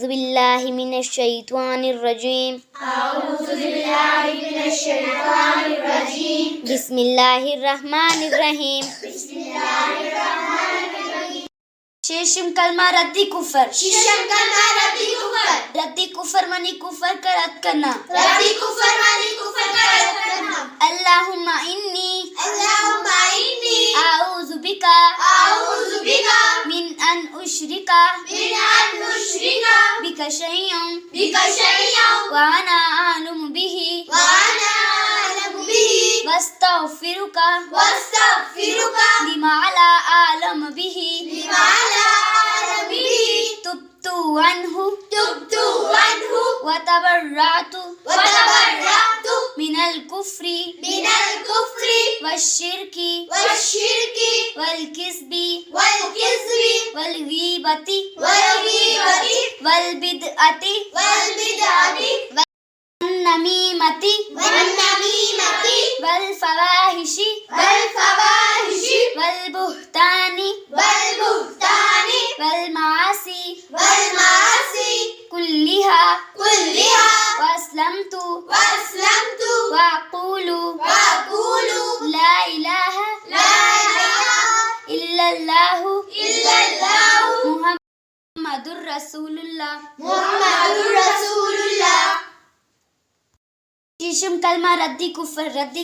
أعوذ بالله من الشيطان الرجيم. أعوذ بالله من الشيطان الرجيم. بسم الله الرحمن الرحيم. بسم الله الرحمن الرحيم. शेषम कलमा रद्दी कुफर. शिशम कलमा रद्दी कुफर. रद्दी कुफर मनी कुफर का रद्द करना. रद्दी कुफर वाली कुफर का रद्द करना. अल्लाहुम्मा इन्नी अल्लाहुम्मा इन्नी आऊज़ु बिका आऊज़ु बिका मिन अन उशरिका मिन अन उशरिका बिका शैय्यन बिका शैय्यन व अना आलमु बिही व अना अअलमु बिही वस्तगफिरुका वस्तगफिरुका लिमा ला आलम बिही लिमा ला अअलम बिही तुब्तु अन्हु तुब्तु अन्हु व तबर्रअतु व तबर्रअतु मिनल कुफ्री मिनल कुफ्री वश्शिरकी वश्शिरकी वल किस्बी वल किज़्बी वल गीबती वल गीबती वल बिदअती वल बिदअती वन नमीमती वन नमीमती वल फवाहिशी वल फवाहिशी वल बुहतानी वल बुहतानी वल मासी वल मासी कुल्लिहा कुल्लिहा वअस्लमतु वअस्लमतु वअक़ूलु वअक़ूलु ला इलाहा ला इलाहा इल्लल्लाहु इल्लल्लाहु मुहम्मदुर रसूलुल्लाह. मुहम्मदुर रसूलुल्लाह. शीशम कलमा रद्दी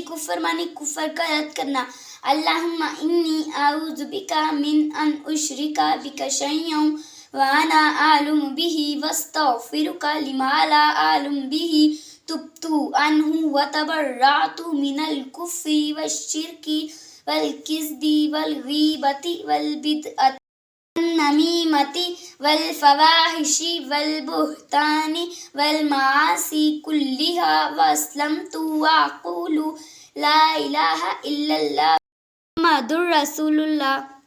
कुफर मानी कुफर का रद्द करना. अल्लाहुम्मा इन्नी आऊज़ु बिका मिन अन उशरिका बिका शैय्यन व अना आलमु बिही वस्तगफिरुका लिमा ला आलम बिही तुब्तु अन्हु व तबर्रअतु मिनल कुफ्री वश्शिरकी वल किज़्बी वल गीबती वल बिदअती नमीमती वल फवाहिशी वल बुहतानी वल मासी कुल्लिहा वअस्लमतु वअक़ूलु ला इलाहा इल्लल्लाह मुहम्मदुर रसूलुल्लाह.